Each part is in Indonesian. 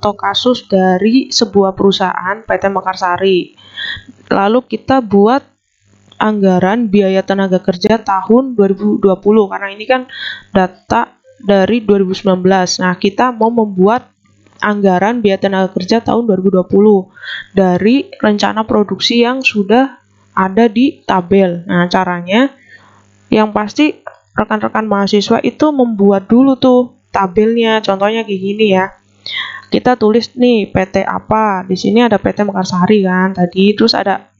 contoh kasus dari sebuah perusahaan PT Mekarsari. Lalu kita buat anggaran biaya tenaga kerja tahun 2020 karena ini kan data dari 2019. Nah, kita mau membuat anggaran biaya tenaga kerja tahun 2020 dari rencana produksi yang sudah ada di tabel. Nah, caranya yang pasti rekan-rekan mahasiswa itu membuat dulu tuh tabelnya. Contohnya kayak gini ya. Kita tulis nih PT apa. Di sini ada PT Mekarsari kan tadi, terus ada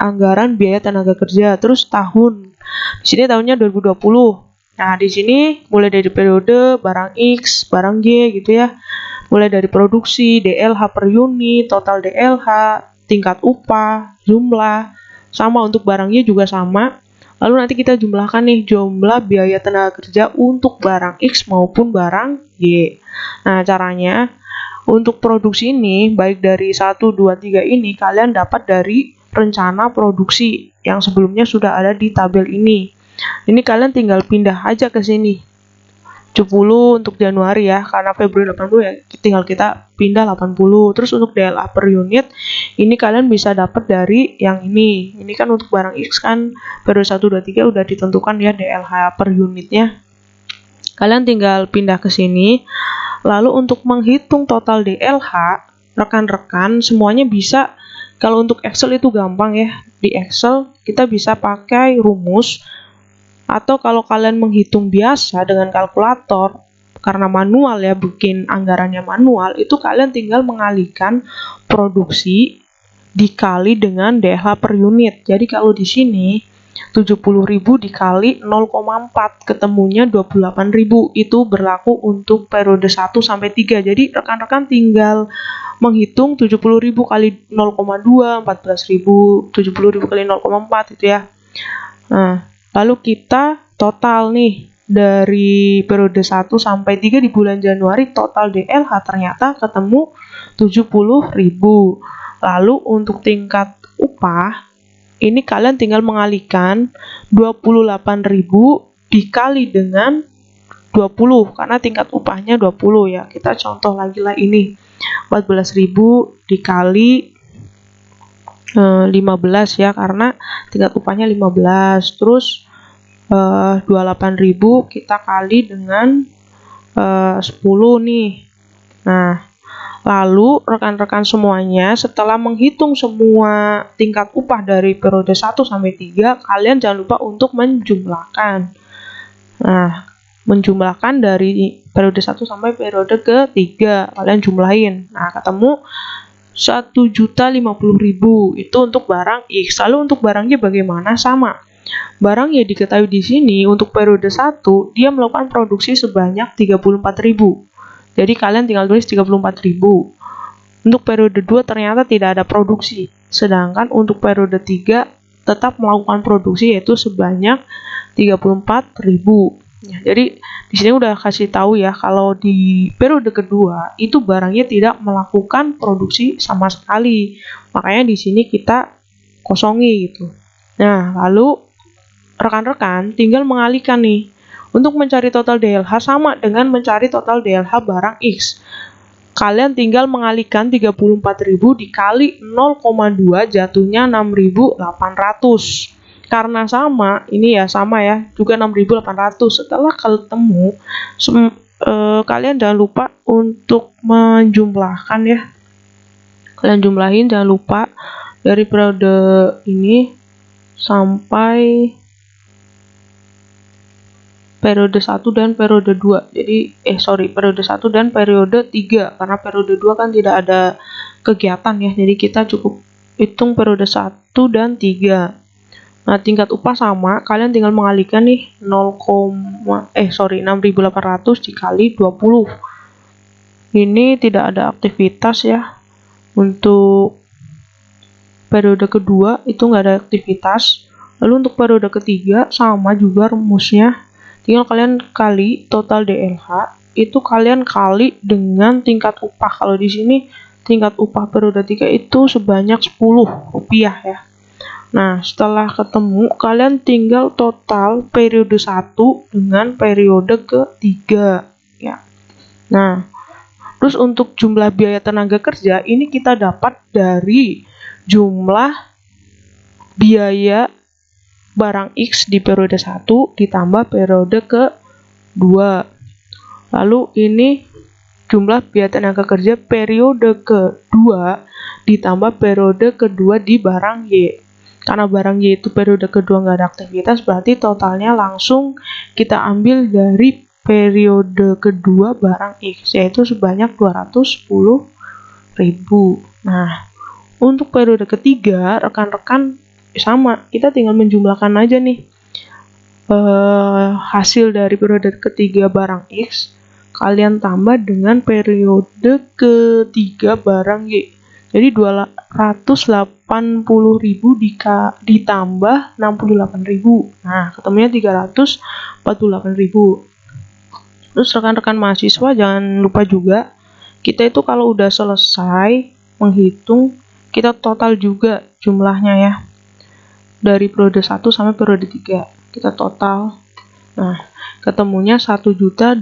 anggaran biaya tenaga kerja, terus tahun. Di sini tahunnya 2020. Nah, di sini mulai dari periode barang X, barang Y gitu ya. Mulai dari produksi, DLH per unit, total DLH, tingkat upah, jumlah, sama untuk barang Y juga sama. Lalu nanti kita jumlahkan nih jumlah biaya tenaga kerja untuk barang X maupun barang Y. Nah, caranya untuk produksi ini, baik dari 1, 2, 3 ini, kalian dapat dari rencana produksi yang sebelumnya sudah ada di tabel ini. Ini kalian tinggal pindah aja ke sini. 70 untuk Januari ya, karena Februari 80 ya, tinggal kita pindah 80. Terus untuk DLA per unit, ini kalian bisa dapat dari yang ini. Ini kan untuk barang X kan, periode 1, 2, 3 udah ditentukan ya DLH per unitnya. Kalian tinggal pindah ke sini. Lalu untuk menghitung total DLH, rekan-rekan semuanya bisa, kalau untuk Excel itu gampang ya. Di Excel kita bisa pakai rumus, atau kalau kalian menghitung biasa dengan kalkulator, karena manual ya, bikin anggarannya manual, itu kalian tinggal mengalihkan produksi dikali dengan DLH per unit. Jadi kalau di sini 70.000 dikali 0,4 ketemunya 28.000. Itu berlaku untuk periode 1 sampai 3. Jadi rekan-rekan tinggal menghitung 70.000 kali 0,2, 14.000, 70.000 kali 0,4 itu ya. Nah, lalu kita total nih dari periode 1 sampai 3 di bulan Januari, total DLH ternyata ketemu 70.000. Lalu untuk tingkat upah, ini kalian tinggal mengalihkan 28.000 dikali dengan 20 karena tingkat upahnya 20 ya. Kita contoh lagi lah ini. 14.000 dikali 15 ya, karena tingkat upahnya 15. Terus 28.000 kita kali dengan 10 nih. Nah, lalu rekan-rekan semuanya setelah menghitung semua tingkat upah dari periode 1 sampai 3, kalian jangan lupa untuk menjumlahkan. Nah, menjumlahkan dari periode 1 sampai periode ke-3, kalian jumlahin. Nah, ketemu 1.050.000 itu untuk barang X. Lalu untuk barang Y bagaimana? Sama. Barang Y diketahui di sini untuk periode 1 dia melakukan produksi sebanyak 34.000. Jadi kalian tinggal tulis 34.000. Untuk periode 2 ternyata tidak ada produksi. Sedangkan untuk periode 3 tetap melakukan produksi yaitu sebanyak 34.000. Ya, jadi di sini udah kasih tahu ya kalau di periode kedua itu barangnya tidak melakukan produksi sama sekali. Makanya di sini kita kosongi gitu. Nah, lalu rekan-rekan tinggal mengalihkan nih. Untuk mencari total DLH sama dengan mencari total DLH barang X. Kalian tinggal mengalihkan 34.000 dikali 0,2 jatuhnya 6.800. Karena sama, ini ya sama ya, juga 6.800. Setelah ketemu, kalian jangan lupa untuk menjumlahkan ya. Kalian jumlahin, jangan lupa dari periode ini sampai periode 1 dan periode 2. Jadi periode 1 dan periode 3 karena periode 2 kan tidak ada kegiatan ya. Jadi kita cukup hitung periode 1 dan 3. Nah, tingkat upah sama, kalian tinggal mengalihkan nih 6.800 dikali 20. Ini tidak ada aktivitas ya. Untuk periode kedua itu nggak ada aktivitas. Lalu untuk periode ketiga sama juga rumusnya. Tinggal kalian kali total DLH, itu kalian kali dengan tingkat upah. Kalau di sini tingkat upah periode 3 itu sebanyak Rp10 ya. Nah, setelah ketemu, kalian tinggal total periode 1 dengan periode ke-3 ya. Nah, Terus untuk jumlah biaya tenaga kerja ini kita dapat dari jumlah biaya barang X di periode 1 ditambah periode ke-2. Lalu ini jumlah biaya tenaga kerja periode kedua ditambah periode kedua di barang Y. Karena barang Y itu periode kedua nggak ada aktivitas, berarti totalnya langsung kita ambil dari periode kedua barang X, yaitu sebanyak 210.000. Nah, untuk periode ketiga, rekan-rekan sama, kita tinggal menjumlahkan aja nih hasil dari periode ketiga barang X kalian tambah dengan periode ketiga barang Y. Jadi 280.000 ditambah 68.000. Nah, ketemunya 348.000. Terus rekan-rekan mahasiswa jangan lupa juga, kita itu kalau udah selesai menghitung, kita total juga jumlahnya ya. Dari periode 1 sampai periode 3. Kita total. Nah, ketemunya 1.254.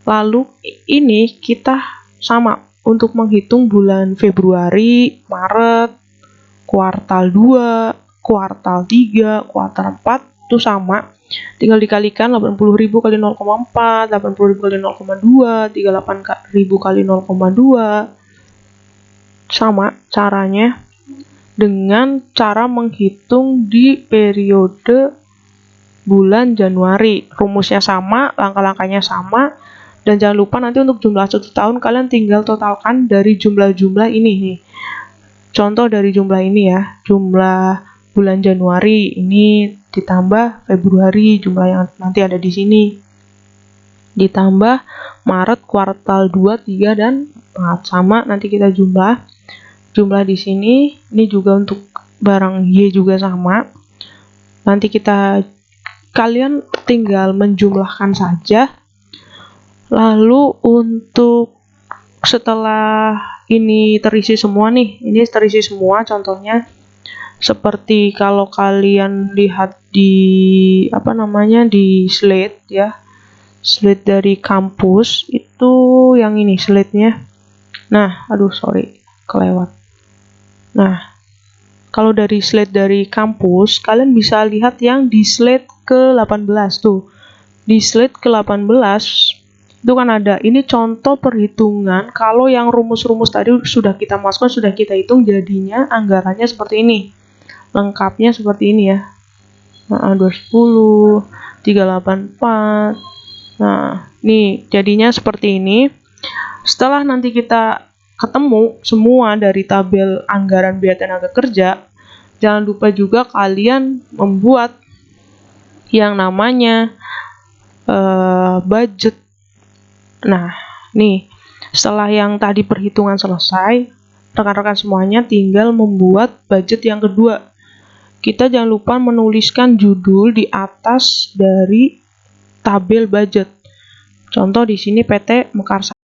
Lalu ini kita sama untuk menghitung bulan Februari, Maret, kuartal 2, kuartal 3, kuartal 4 itu sama. Tinggal dikalikan 80.000 kali 0,4, 80.000 kali 0,2, 38.000 kali 0,2. Sama caranya dengan cara menghitung di periode bulan Januari. Rumusnya sama, langkah-langkahnya sama, dan jangan lupa nanti untuk jumlah 1 tahun kalian tinggal totalkan dari jumlah-jumlah ini nih. Contoh dari jumlah ini ya, jumlah bulan Januari ini ditambah Februari, jumlah yang nanti ada di sini. Ditambah Maret kuartal 2, 3, dan 4. Sama, nanti kita jumlah di sini. Ini juga untuk barang Y juga sama. Nanti kalian tinggal menjumlahkan saja. Lalu untuk setelah ini terisi semua nih, ini terisi semua contohnya. Seperti kalau kalian lihat di di slide ya. Slide dari kampus itu yang ini slide-nya. Nah, kelewat. Nah, kalau dari slide dari kampus, kalian bisa lihat yang di slide ke-18 tuh. Di slide ke-18 itu kan ada, ini contoh perhitungan kalau yang rumus-rumus tadi sudah kita masukkan, sudah kita hitung, jadinya anggarannya seperti ini. Lengkapnya seperti ini ya. 210, 384. Nah, nih jadinya seperti ini. Setelah nanti kita ketemu semua dari tabel anggaran biaya tenaga kerja, jangan lupa juga kalian membuat yang namanya budget. Nah, nih setelah yang tadi perhitungan selesai, rekan-rekan semuanya tinggal membuat budget yang kedua. Kita jangan lupa menuliskan judul di atas dari tabel budget. Contoh di sini PT Mekarsari.